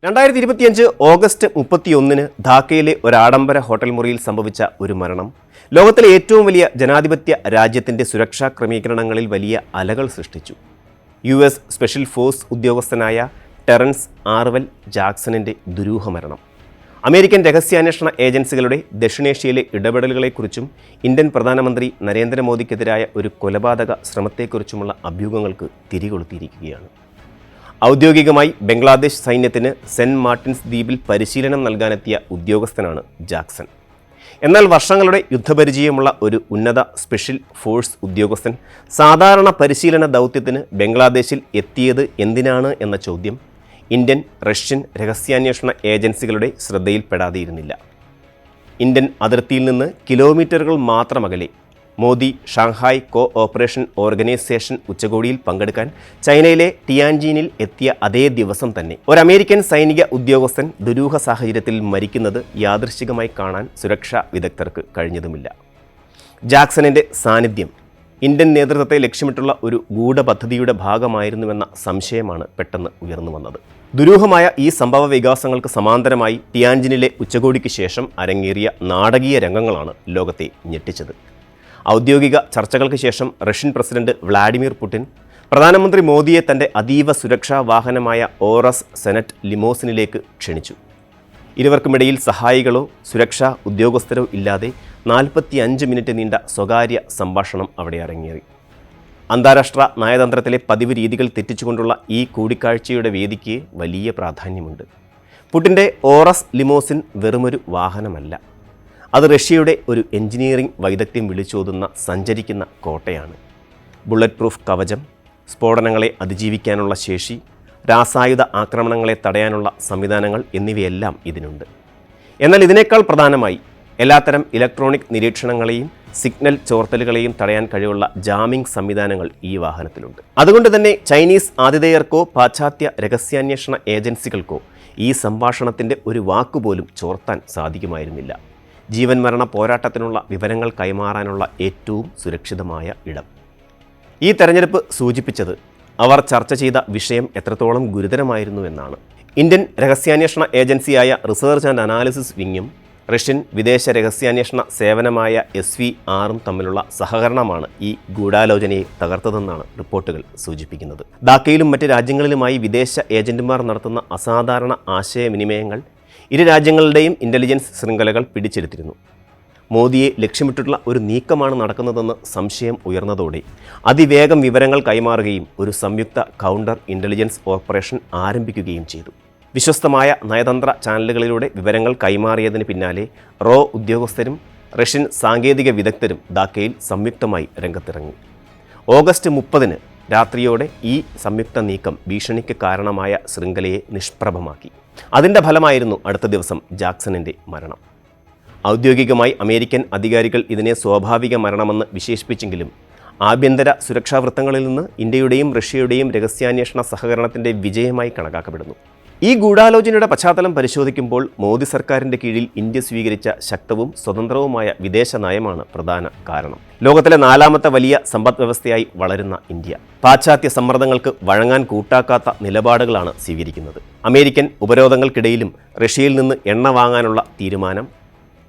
2025 August 31 ധാക്കയിലെ ഒരു ആഡംബര hotel മുറിയിൽ സംഭവിച്ച ഒരു മരണം ലോകത്തിലെ ഏറ്റവും വലിയ ജനാധിപത്യ രാജ്യത്തിന്റെ സുരക്ഷാ ക്രമീകരണങ്ങളിൽ വലിയ അലകൾ സൃഷ്ടിച്ചു. US സ്പെഷ്യൽ ഫോഴ്സ് ഉദ്യോഗസ്ഥനായ ടെറൻസ് ആർവെൽ ജാക്സണിന്റെ ദുരൂഹമരണം അമേരിക്കൻ രഹസ്യാന്വേഷണ ഏജൻസികളുടെ ദക്ഷിണേഷ്യയിലെ ഇടപെടലുകളെക്കുറിച്ചും ഇന്ത്യൻ പ്രധാനമന്ത്രി നരേന്ദ്രമോദിക്കെതിരായ ഒരു കൊലപാതക ശ്രമത്തെക്കുറിച്ചുമുള്ള അഭ്യൂഹങ്ങൾക്ക് തിരികൊളുത്തിയിരിക്കുകയാണ്. ഔദ്യോഗികമായി ബംഗ്ലാദേശ് സൈന്യത്തിന് സെന്റ് മാർട്ടിൻസ് ദ്വീപിൽ പരിശീലനം നൽകാനെത്തിയ ഉദ്യോഗസ്ഥനാണ് ജാക്സൺ. എന്നാൽ വർഷങ്ങളുടെ യുദ്ധപരിചയമുള്ള ഒരു ഉന്നത സ്പെഷ്യൽ ഫോഴ്സ് ഉദ്യോഗസ്ഥൻ സാധാരണ പരിശീലന ദൗത്യത്തിന് ബംഗ്ലാദേശിൽ എത്തിയത് എന്തിനാണ് എന്ന ചോദ്യം ഇന്ത്യൻ, റഷ്യൻ രഹസ്യാന്വേഷണ ഏജൻസികളുടെ ശ്രദ്ധയിൽപ്പെടാതെയിരുന്നില്ല. ഇന്ത്യൻ അതിർത്തിയിൽ നിന്ന് കിലോമീറ്ററുകൾ മാത്രമകലെ Modi Shanghai co operation organisation ഉച്ചകോടിയിൽ പങ്കെടുക്കാൻ ചൈനയിലെ ടിയാൻജിനിൽ എത്തിയ അതേ ദിവസം തന്നെ ഒരു അമേരിക്കൻ സൈനിക ഉദ്യോഗസ്ഥൻ ദുരൂഹ സാഹചര്യത്തിൽ മരിക്കുന്നത് യാദൃശ്ചികമായി കാണാൻ സുരക്ഷാ വിദഗ്ധർക്ക് കഴിഞ്ഞതുമില്ല. ജാക്സണിൻ്റെ സാന്നിധ്യം ഇന്ത്യൻ നേതൃത്വത്തെ ലക്ഷ്യമിട്ടുള്ള ഒരു ഗൂഢപദ്ധതിയുടെ ഭാഗമായിരുന്നുവെന്ന സംശയമാണ് പെട്ടെന്ന് ഉയർന്നു വന്നത്. ദുരൂഹമായ ഈ സംഭവ വികാസങ്ങൾക്ക് സമാന്തരമായി ടിയാൻജിനിലെ ഉച്ചകോടിക്ക് ശേഷം അരങ്ങേറിയ നാടകീയ രംഗങ്ങളാണ് ലോകത്തെ ഞെട്ടിച്ചത്. ഔദ്യോഗിക ചർച്ചകൾക്ക് ശേഷം റഷ്യൻ പ്രസിഡന്റ് വ്ളാഡിമിർ പുടിൻ പ്രധാനമന്ത്രി മോദിയെ തൻ്റെ അതീവ സുരക്ഷാ വാഹനമായ ഓറസ് സെനറ്റ് ലിമോസിനിലേക്ക് ക്ഷണിച്ചു. ഇരുവർക്കുമിടയിൽ സഹായികളോ സുരക്ഷാ ഉദ്യോഗസ്ഥരോ ഇല്ലാതെ 45 മിനിറ്റ് നീണ്ട സ്വകാര്യ സംഭാഷണം അവിടെ അരങ്ങേറി. അന്താരാഷ്ട്ര നയതന്ത്രത്തിലെ പതിവ് രീതികൾ തെറ്റിച്ചുകൊണ്ടുള്ള ഈ കൂടിക്കാഴ്ചയുടെ വേദിക്ക് വലിയ പ്രാധാന്യമുണ്ട്. പുടിൻ്റെ ഓറസ് ലിമോസിൻ വെറുമൊരു വാഹനമല്ല, അത് റഷ്യയുടെ ഒരു എഞ്ചിനീയറിംഗ് വൈദഗ്ധ്യം വിളിച്ചോതുന്ന സഞ്ചരിക്കുന്ന കോട്ടയാണ്. ബുള്ളറ്റ് പ്രൂഫ് കവചം, സ്ഫോടനങ്ങളെ അതിജീവിക്കാനുള്ള ശേഷി, രാസായുധ ആക്രമണങ്ങളെ തടയാനുള്ള സംവിധാനങ്ങൾ എന്നിവയെല്ലാം ഇതിനുണ്ട്. എന്നാൽ ഇതിനേക്കാൾ പ്രധാനമായി എല്ലാത്തരം ഇലക്ട്രോണിക് നിരീക്ഷണങ്ങളെയും സിഗ്നൽ ചോർത്തലുകളെയും തടയാൻ കഴിവുള്ള ജാമിംഗ് സംവിധാനങ്ങൾ ഈ വാഹനത്തിലുണ്ട്. അതുകൊണ്ട് തന്നെ ചൈനീസ് ആതിഥേയർക്കോ പാശ്ചാത്യ രഹസ്യാന്വേഷണ ഏജൻസികൾക്കോ ഈ സംഭാഷണത്തിൻ്റെ ഒരു വാക്കുപോലും ചോർത്താൻ സാധിക്കുമായിരുന്നില്ല. ജീവൻ മരണ പോരാട്ടത്തിനുള്ള വിവരങ്ങൾ കൈമാറാനുള്ള ഏറ്റവും സുരക്ഷിതമായ ഇടം. ഈ തെരഞ്ഞെടുപ്പ് സൂചിപ്പിച്ചത് അവർ ചർച്ച ചെയ്ത വിഷയം എത്രത്തോളം ഗുരുതരമായിരുന്നു എന്നാണ്. ഇന്ത്യൻ രഹസ്യാന്വേഷണ ഏജൻസിയായ റിസർച്ച് ആൻഡ് അനാലിസിസ് വിങ്ങും റഷ്യൻ വിദേശ രഹസ്യാന്വേഷണ സേവനമായ SVRും തമ്മിലുള്ള സഹകരണമാണ് ഈ ഗൂഢാലോചനയെ തകർത്തതെന്നാണ് റിപ്പോർട്ടുകൾ സൂചിപ്പിക്കുന്നത്. ധാക്കയിലും മറ്റ് രാജ്യങ്ങളിലുമായി വിദേശ ഏജന്റുമാർ നടത്തുന്ന അസാധാരണ ആശയവിനിമയങ്ങൾ ഇരു രാജ്യങ്ങളുടെയും ഇൻ്റലിജൻസ് ശൃംഖലകൾ പിടിച്ചെടുത്തിരുന്നു. മോദിയെ ലക്ഷ്യമിട്ടുള്ള ഒരു നീക്കമാണ് നടക്കുന്നതെന്ന് സംശയം ഉയർന്നതോടെ അതിവേഗം വിവരങ്ങൾ കൈമാറുകയും ഒരു സംയുക്ത കൗണ്ടർ ഇൻ്റലിജൻസ് ഓപ്പറേഷൻ ആരംഭിക്കുകയും ചെയ്തു. വിശ്വസ്തമായ നയതന്ത്ര ചാനലുകളിലൂടെ വിവരങ്ങൾ കൈമാറിയതിന് പിന്നാലെ റോ ഉദ്യോഗസ്ഥരും റഷ്യൻ സാങ്കേതിക വിദഗ്ധരും ധാക്കയിൽ സംയുക്തമായി രംഗത്തിറങ്ങി. ഓഗസ്റ്റ് 30 രാത്രിയോടെ ഈ സംയുക്ത നീക്കം ഭീഷണിക്ക് കാരണമായ ശൃംഖലയെ നിഷ്പ്രഭമാക്കി. അതിൻ്റെ ഫലമായിരുന്നു അടുത്ത ദിവസം ജാക്സണിൻ്റെ മരണം. ഔദ്യോഗികമായി അമേരിക്കൻ അധികാരികൾ ഇതിനെ സ്വാഭാവിക മരണമെന്ന് വിശേഷിപ്പിച്ചെങ്കിലും ആഭ്യന്തര സുരക്ഷാ വൃത്തങ്ങളിൽ നിന്ന് ഇന്ത്യയുടെയും റഷ്യയുടെയും രഹസ്യാന്വേഷണ സഹകരണത്തിൻ്റെ വിജയമായി കണക്കാക്കപ്പെടുന്നു. ഈ ഗൂഢാലോചനയുടെ പശ്ചാത്തലം പരിശോധിക്കുമ്പോൾ മോദി സർക്കാരിൻ്റെ കീഴിൽ ഇന്ത്യ സ്വീകരിച്ച ശക്തവും സ്വതന്ത്രവുമായ വിദേശ നയമാണ് പ്രധാന കാരണം. ലോകത്തിലെ 4ാമത്തെ വലിയ സമ്പദ് വ്യവസ്ഥയായി വളരുന്ന ഇന്ത്യ പാശ്ചാത്യ സമ്മർദ്ദങ്ങൾക്ക് വഴങ്ങാൻ കൂട്ടാക്കാത്ത നിലപാടുകളാണ് സ്വീകരിക്കുന്നത്. അമേരിക്കൻ ഉപരോധങ്ങൾക്കിടയിലും റഷ്യയിൽ നിന്ന് എണ്ണ വാങ്ങാനുള്ള തീരുമാനം,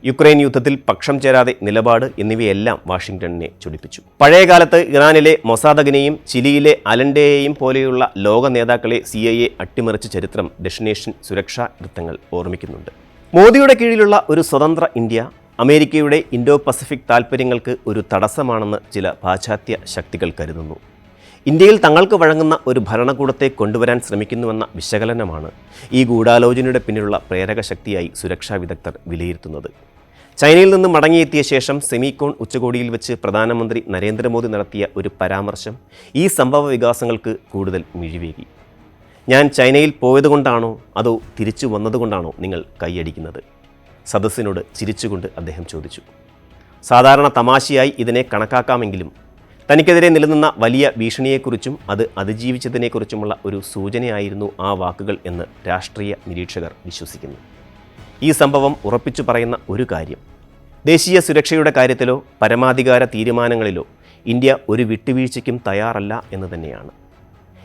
യുക്രൈൻ യുദ്ധത്തിൽ പക്ഷം ചേരാതെ നിലപാട് എന്നിവയെല്ലാം വാഷിംഗ്ടണിനെ ചൊടിപ്പിച്ചു. പഴയകാലത്ത് ഇറാനിലെ മൊസാദഗിനെയും ചിലിയിലെ അലൻഡയെയും പോലെയുള്ള ലോക നേതാക്കളെ CIA അട്ടിമറിച്ച ചരിത്രം ദക്ഷിണേഷ്യൻ സുരക്ഷാ വൃത്തങ്ങൾ ഓർമ്മിക്കുന്നുണ്ട്. മോദിയുടെ കീഴിലുള്ള ഒരു സ്വതന്ത്ര ഇന്ത്യ അമേരിക്കയുടെ ഇൻഡോ പസഫിക് താൽപ്പര്യങ്ങൾക്ക് ഒരു തടസ്സമാണെന്ന് ചില പാശ്ചാത്യ ശക്തികൾ കരുതുന്നു. ഇന്ത്യയിൽ തങ്ങൾക്ക് വഴങ്ങുന്ന ഒരു ഭരണകൂടത്തെ കൊണ്ടുവരാൻ ശ്രമിക്കുന്നുവെന്ന വിശകലനമാണ് ഈ ഗൂഢാലോചനയുടെ പിന്നിലുള്ള പ്രേരക ശക്തിയായി സുരക്ഷാ വിദഗ്ധർ വിലയിരുത്തുന്നത്. ചൈനയിൽ നിന്ന് മടങ്ങിയെത്തിയ ശേഷം സെമിക്കോൺ ഉച്ചകോടിയിൽ വെച്ച് പ്രധാനമന്ത്രി നരേന്ദ്രമോദി നടത്തിയ ഒരു പരാമർശം ഈ സംഭവ വികാസങ്ങൾക്ക് കൂടുതൽ മിഴിവേകി. ഞാൻ ചൈനയിൽ പോയതുകൊണ്ടാണോ അതോ തിരിച്ചു വന്നതുകൊണ്ടാണോ നിങ്ങൾ കൈയടിക്കുന്നത്? സദസ്സിനോട് ചിരിച്ചുകൊണ്ട് അദ്ദേഹം ചോദിച്ചു. സാധാരണ തമാശയായി ഇതിനെ കണക്കാക്കാമെങ്കിലും തനിക്കെതിരെ നിലനിന്ന വലിയ ഭീഷണിയെക്കുറിച്ചും അത് അതിജീവിച്ചതിനെക്കുറിച്ചുമുള്ള ഒരു സൂചനയായിരുന്നു ആ വാക്കുകൾ എന്ന് രാഷ്ട്രീയ നിരീക്ഷകർ വിശ്വസിക്കുന്നു. ഈ സംഭവം ഉറപ്പിച്ചു പറയുന്ന ഒരു കാര്യം, ദേശീയ സുരക്ഷയുടെ കാര്യത്തിലോ പരമാധികാര തീരുമാനങ്ങളിലോ ഇന്ത്യ ഒരു വിട്ടുവീഴ്ചയ്ക്കും തയ്യാറല്ല എന്ന് തന്നെയാണ്.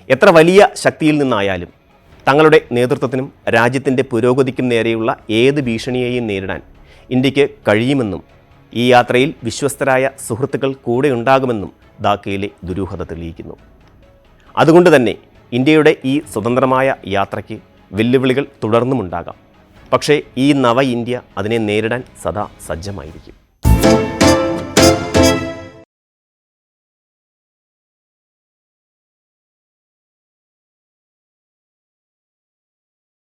എത്ര വലിയ ശക്തിയിൽ നിന്നായാലും തങ്ങളുടെ നേതൃത്വത്തിനും രാജ്യത്തിൻ്റെ പുരോഗതിക്കും നേരെയുള്ള ഏത് ഭീഷണിയെയും നേരിടാൻ ഇന്ത്യക്ക് കഴിയുമെന്നും ഈ യാത്രയിൽ വിശ്വസ്തരായ സുഹൃത്തുക്കൾ കൂടെയുണ്ടാകുമെന്നും ധാക്കയിലെ ദുരൂഹത തെളിയിക്കുന്നു. അതുകൊണ്ട് തന്നെ ഇന്ത്യയുടെ ഈ സ്വതന്ത്രമായ യാത്രയ്ക്ക് വെല്ലുവിളികൾ തുടർന്നുമുണ്ടാകാം. പക്ഷേ ഈ നവ ഇന്ത്യ അതിനെ നേരിടാൻ സദാ സജ്ജമായിരിക്കും.